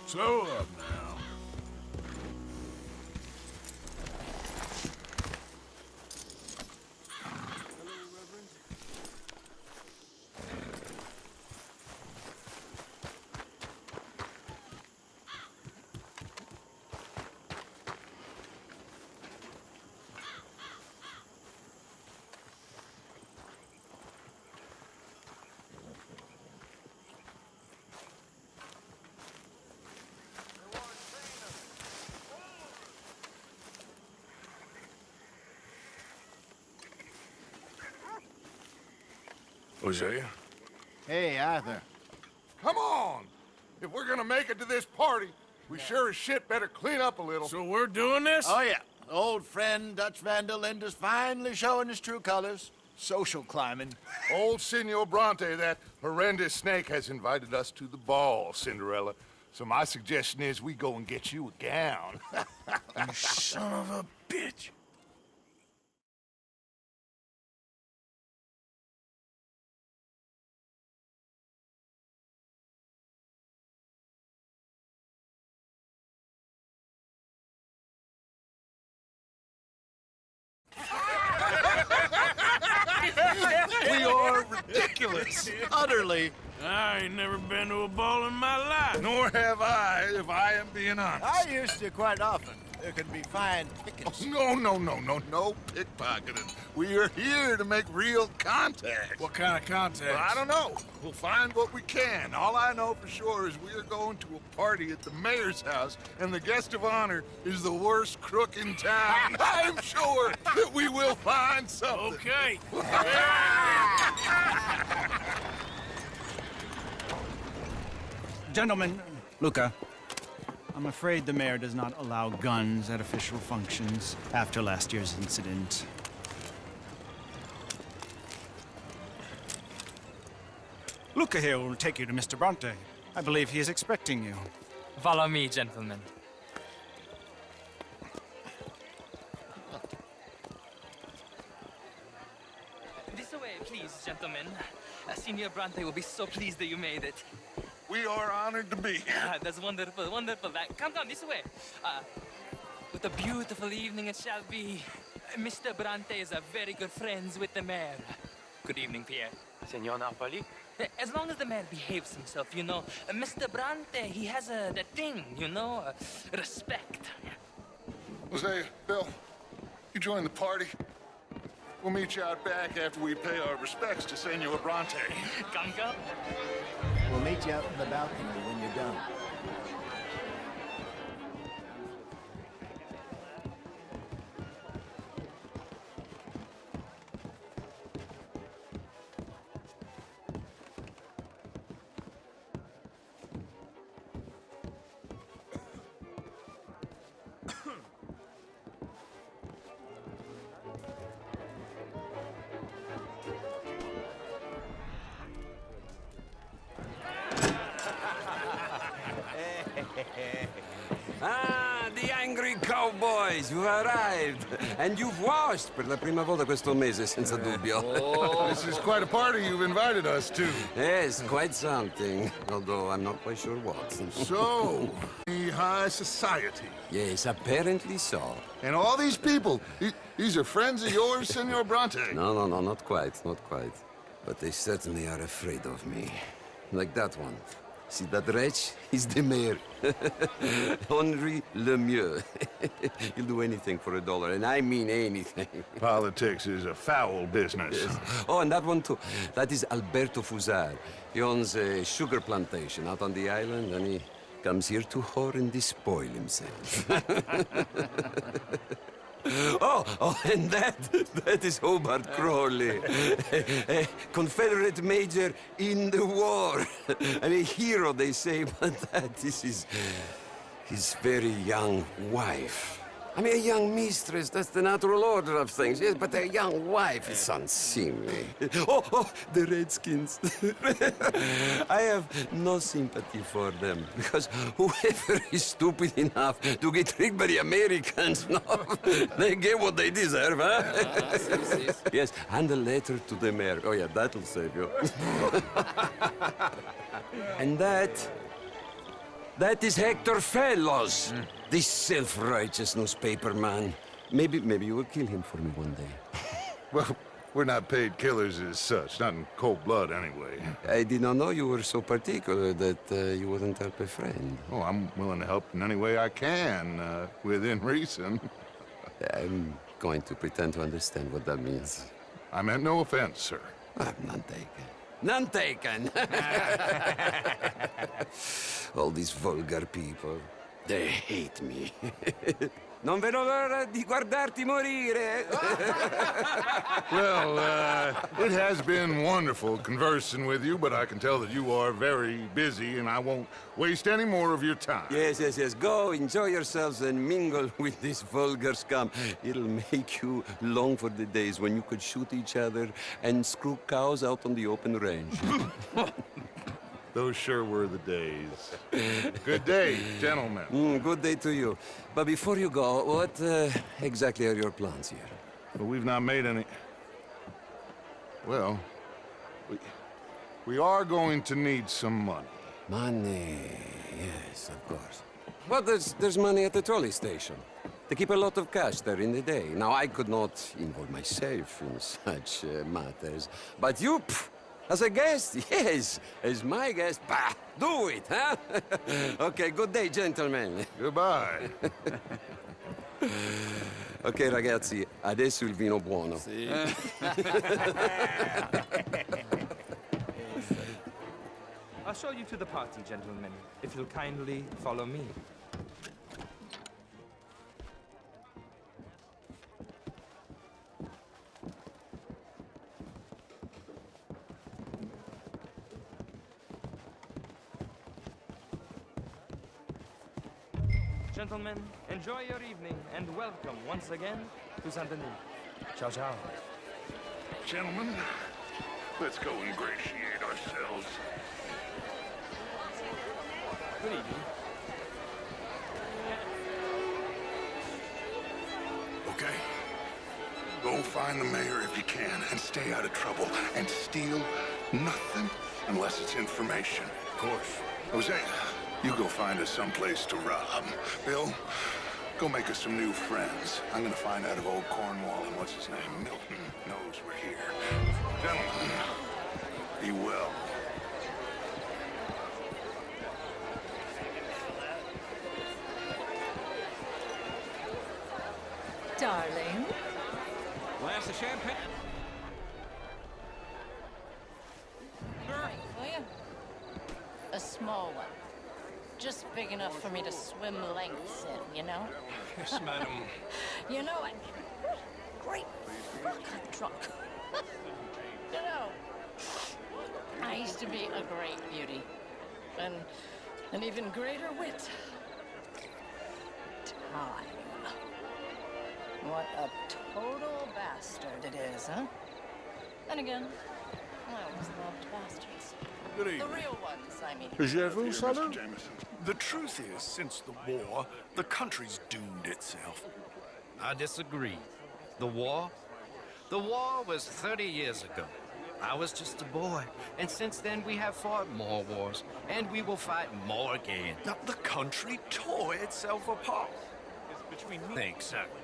So up now. Hosea? Hey, Arthur. Come on! If we're gonna make it to this party, we sure as shit better clean up a little. So we're doing this? Oh, yeah. Old friend Dutch Van der Linde's finally showing his true colors. Social climbing. Old Senor Bronte, that horrendous snake, has invited us to the ball, Cinderella. So my suggestion is we go and get you a gown. You son of a bitch. We are ridiculous. Utterly. I ain't never been to a ball in my life. Nor have I, if I am being honest. I used to quite often. There can be fine pickings. No pickpocketing. We are here to make real contact. What kind of contact? Well, I don't know. We'll find what we can. All I know for sure is we are going to a party at the mayor's house, and the guest of honor is the worst crook in town. I'm sure that we will find something. Okay. Gentlemen, Luca, I'm afraid the mayor does not allow guns at official functions after last year's incident. Luca here will take you to Mr. Bronte. I believe he is expecting you. Follow me, gentlemen. This way, please, gentlemen. Senior Bronte will be so pleased that you made it. We are honored to be here. That's wonderful, wonderful. Come this way. What a beautiful evening it shall be. Mr. Bronte is a very good friends with the mayor. Good evening, Pierre. Senor Napoli? As long as the mayor behaves himself, you know. Mr. Bronte, he has that thing, you know, respect. Jose, Bill, you join the party. We'll meet you out back after we pay our respects to Senor Bronte. Come. We'll meet you out in the balcony when you're done. Ah, the angry cowboys, you arrived. And you've washed per la prima volta questo mese, senza dubbio. This is quite a party you've invited us to. Yes, quite something. Although I'm not quite sure what. So, the high society. Yes, apparently so. And all these people, these are friends of yours, Senor Bronte? No, not quite, not quite. But they certainly are afraid of me. Like that one. See that wretch? He's the mayor. Henri Lemieux. He'll do anything for $1, and I mean anything. Politics is a foul business. Yes. Oh, and that one too. That is Alberto Fusar. He owns a sugar plantation out on the island, and he comes here to whore and despoil himself. Oh, and that is Hobart Crawley, a Confederate major in the war. And a hero, they say, but that is his very young wife. I mean, a young mistress, that's the natural order of things, yes, but a young wife is unseemly. Oh, the Redskins. I have no sympathy for them, because whoever is stupid enough to get tricked by the Americans, no, they get what they deserve, huh? Yes, and a letter to the mayor. Oh, yeah, that'll save you. And that That is Hector Fellows, this self-righteous newspaper man. Maybe you will kill him for me one day. Well, we're not paid killers as such, not in cold blood anyway. I did not know you were so particular that you wouldn't help a friend. Oh, I'm willing to help in any way I can, within reason. I'm going to pretend to understand what that means. I meant no offense, sir. I'm none taken. None taken! All these vulgar people, they hate me. Non vedo l'ora di guardarti morire. Well, it has been wonderful conversing with you, but I can tell that you are very busy, and I won't waste any more of your time. Yes. Go, enjoy yourselves and mingle with this vulgar scum. It'll make you long for the days when you could shoot each other and screw cows out on the open range. Those sure were the days. Good day, gentlemen. Good day to you. But before you go, what exactly are your plans here? Well, we've not made any... Well, we are going to need some money. Money, yes, of course. Well, there's money at the trolley station. They keep a lot of cash there in the day. Now, I could not involve myself in such matters. But you, as a guest, yes, as my guest, bah, do it, huh? Okay, good day, gentlemen. Goodbye. Ok, ragazzi, adesso il vino buono. I'll show you to the party, gentlemen, if you'll kindly follow me. Gentlemen, enjoy your evening and welcome once again to Saint Denis. Ciao, ciao. Gentlemen, let's go ingratiate ourselves. Good evening. Okay? Go find the mayor if you can and stay out of trouble and steal nothing unless it's information. Of course. Jose, you go find us someplace to rob. Bill, go make us some new friends. I'm gonna find out if old Cornwall and what's his name, Milton, knows we're here. Gentlemen, be well. Darling. Glass of champagne? Drink, will you? A small one. Just big enough for me to swim lengths in, you know? Yes, madam. You know what? Great fuck, I'm drunk. You know, I used to be a great beauty. And an even greater wit. Time. What a total bastard it is, huh? Then again, I always loved bastards. Good The evening. real ones, I mean. Mr. Jameson. The truth is, since the war, the country's doomed itself. I disagree. The war was 30 years ago. I was just a boy, and since then we have fought more wars, and we will fight more again. Now, the country tore itself apart. It's between me. Exactly.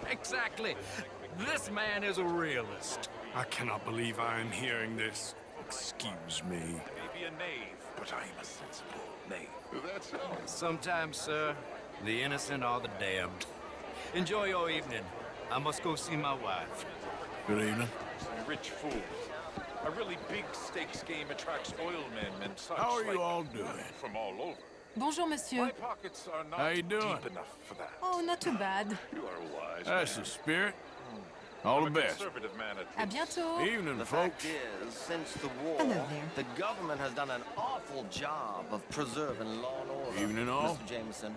Exactly. This man is a realist. I cannot believe I am hearing this. Excuse me. Maybe a knave, but I am a sensible knave. That's all. Sometimes, sir, the innocent are the damned. Enjoy your evening. I must go see my wife. Good evening. Rich fools. A really big stakes game attracts oil men and such. How are you like all doing? From all over. Bonjour, monsieur. My pockets are not How you doing? deep enough for that. Oh, not too bad. You are a wise That's man. the spirit. All the I'm a best. conservative man at À least. bientôt. Evening, The folks. fact is, since the war, Hello there. the government has done an awful job of preserving law and order. Evening, all. Mr. Jameson.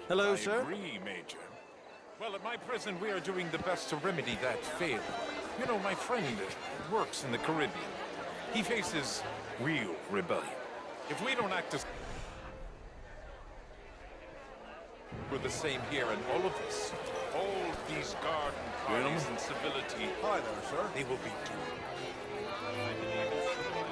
Hello, I sir. agree, Major. Well, at my prison, we are doing the best to remedy that failure. You know, my friend works in the Caribbean. He faces real rebellion. If we don't act as... We're the same here in all of this. All these garden parties and civility. Hi there, sir. They will be doomed. I believe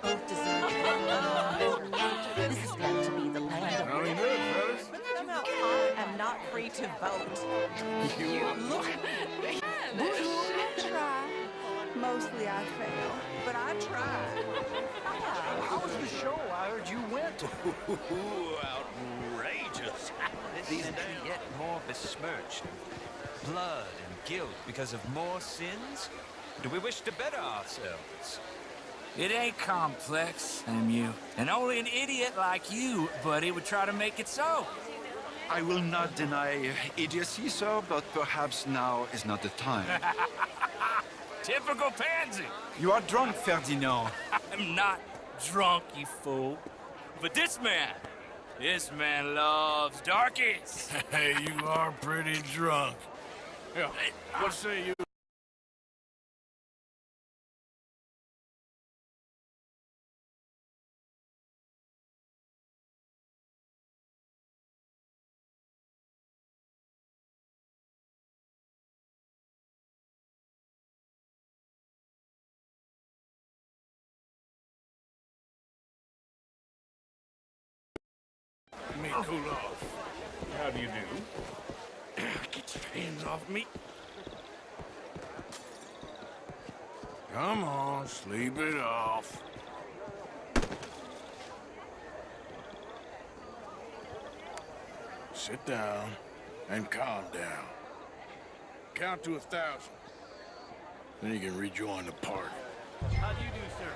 both deserve this is going to be the land of Sounding good, fellas. No, I am not free to vote. You look. Bonjour, I try. Mostly I fail, but I try. How was the show? I heard you went. Outrageous. These country yet more besmirched. Blood and guilt because of more sins? Do we wish to better ourselves? It ain't complex, MU. And only an idiot like you, buddy, would try to make it so. I will not deny idiocy, sir, but perhaps now is not the time. Typical pansy. You are drunk, Ferdinand. I'm not drunk, you fool. But this man loves darkies. Hey, you are pretty drunk. Yeah, what say you? Let me cool off. How do you do? Get your hands off me. Come on, sleep it off. Sit down and calm down. Count to 1,000. Then you can rejoin the party. How do you do, sir?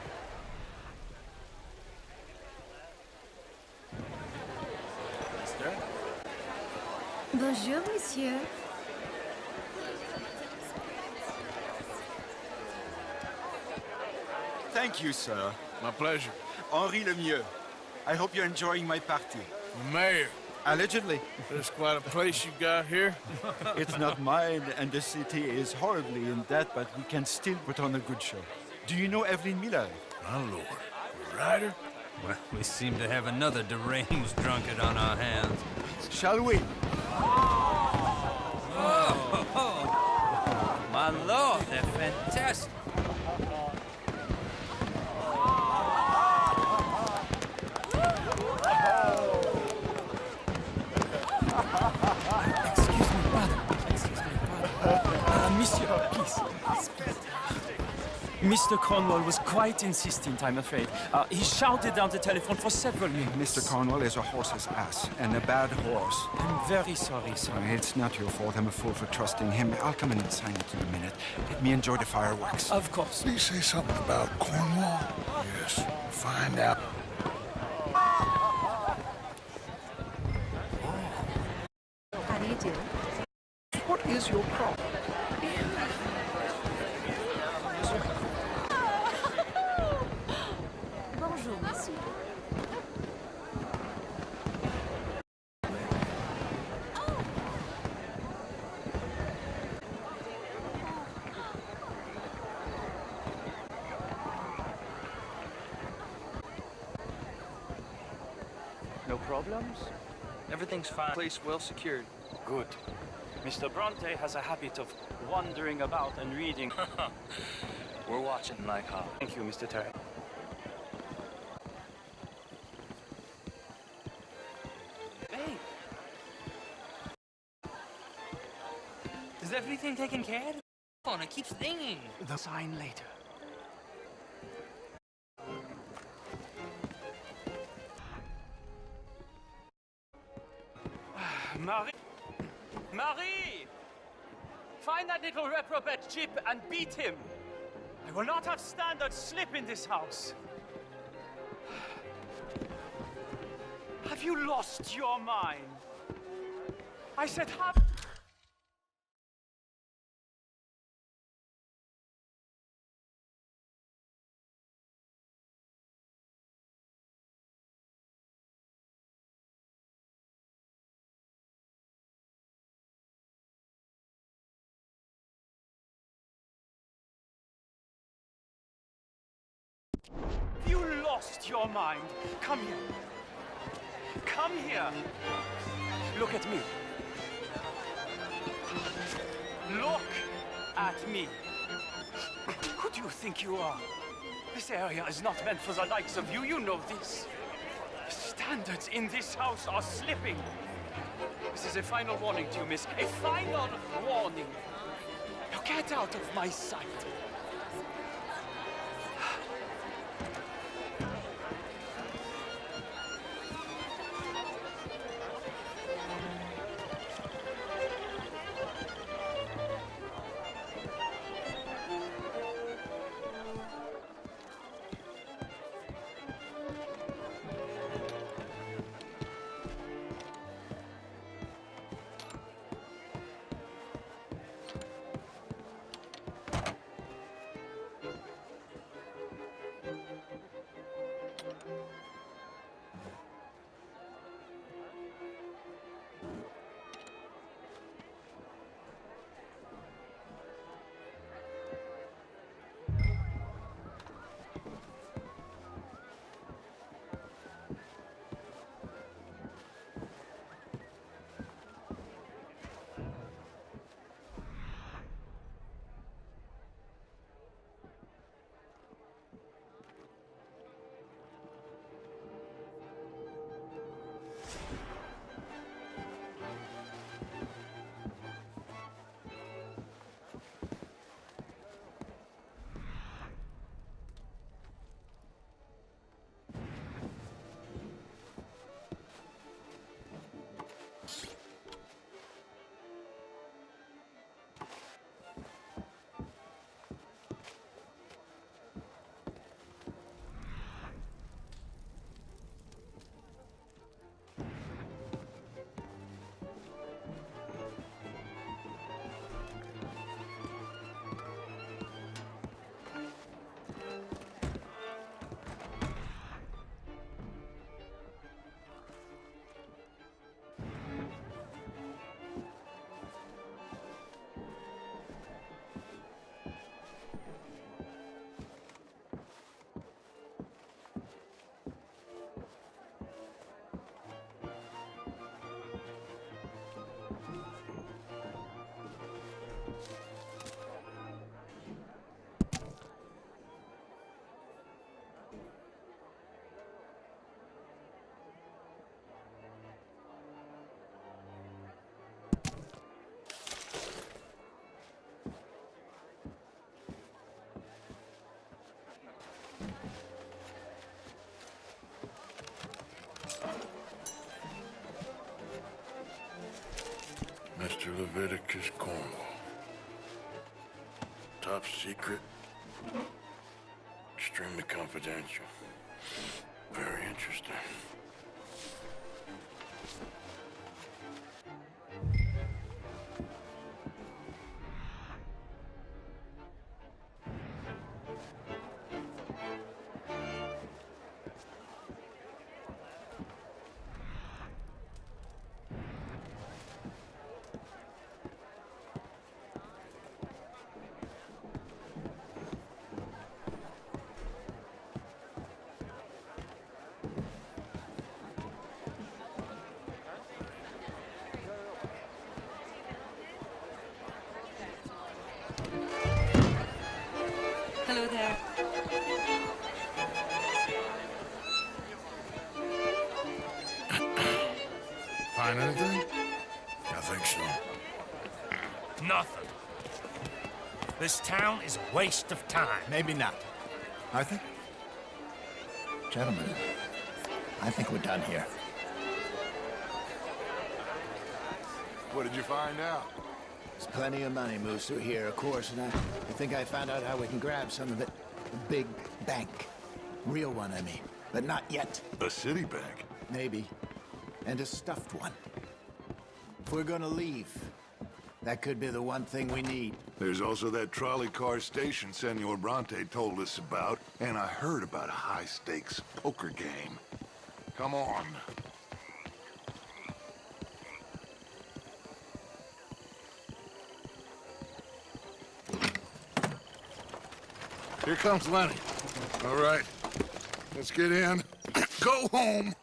Bonjour, monsieur. Thank you, sir. My pleasure. Henri Lemieux. I hope you're enjoying my party. Mayor, Allegedly. there's quite a place you got here. It's not mine, and the city is horribly in debt, but we can still put on a good show. Do you know Evelyn Miller? My lord. A writer? Well, we seem to have another deranged drunkard on our hands. Shall we? My lord, they're fantastic. Excuse me, brother. Monsieur, please. Mr. Cornwall was quite insistent, I'm afraid. He shouted down the telephone for several minutes. Mr. Cornwall is a horse's ass, and a bad horse. I'm very sorry, sir. It's not your fault. I'm a fool for trusting him. I'll come in and sign it in a minute. Let me enjoy the fireworks. Of course. Did he say something about Cornwall? Yes. Find out. How do you do? What is your problem? Bonjour, monsieur. No problems? Everything's fine. Place well secured. Good. Mr. Bronte has a habit of wandering about and reading. We're watching like hawks. Thank you, Mr. Terry. Hey! Is everything taken care of? Phone, it keeps ringing. The sign later. Marie! Marie! Find that little reprobate Chip and beat him. I will not have standard slip in this house. Have you lost your mind? I said have... You lost your mind. Come here. Come here. Look at me. Look at me. Who do you think you are? This area is not meant for the likes of you. You know this. The standards in this house are slipping. This is a final warning to you, miss. A final warning. Now get out of my sight. Mr. Leviticus Cornwall. Top secret. Extremely confidential. Very interesting. Hello there. Find anything? I think so. Nothing. This town is a waste of time. Maybe not. Arthur? Gentlemen, I think we're done here. What did you find out? There's plenty of money moves through here, of course, and I think I found out how we can grab some of it. A big bank. Real one, I mean. But not yet. A city bank? Maybe. And a stuffed one. If we're gonna leave, that could be the one thing we need. There's also that trolley car station Senor Bronte told us about, and I heard about a high-stakes poker game. Come on. Here comes Lenny. All right, let's get in. Go home.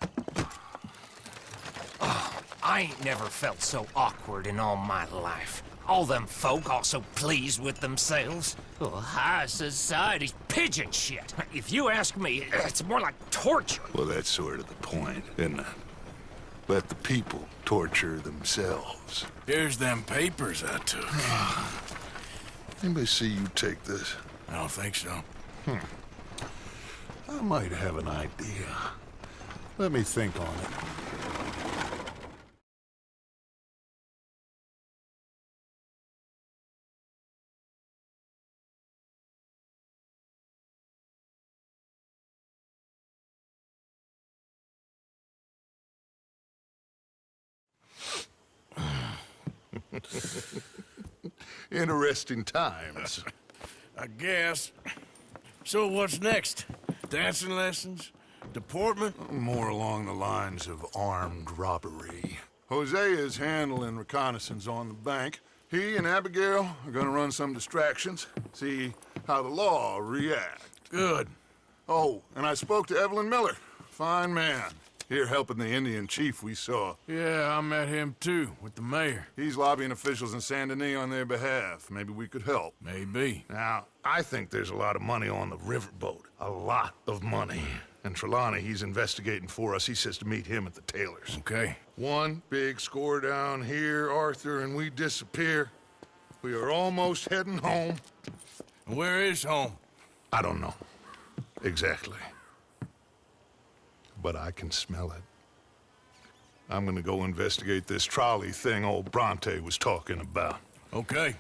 Oh, I ain't never felt so awkward in all my life. All them folk all so pleased with themselves. Oh, high society's pigeon shit. If you ask me, it's more like torture. Well, that's sort of the point, isn't it? Let the people torture themselves. Here's them papers I took. Anybody see you take this? I don't think so. I might have an idea. Let me think on it. Interesting times. I guess. So what's next? Dancing lessons? Deportment? More along the lines of armed robbery. Hosea is handling reconnaissance on the bank. He and Abigail are gonna run some distractions, see how the law reacts. Good. Oh, and I spoke to Evelyn Miller. Fine man. Here helping the Indian chief we saw. Yeah, I met him too, with the mayor. He's lobbying officials in Saint Denis on their behalf. Maybe we could help. Maybe. Now, I think there's a lot of money on the riverboat. A lot of money. And Trelawney, he's investigating for us. He says to meet him at the Taylor's. Okay. One big score down here, Arthur, and we disappear. We are almost heading home. Where is home? I don't know. Exactly. But I can smell it. I'm gonna go investigate this trolley thing old Bronte was talking about. Okay.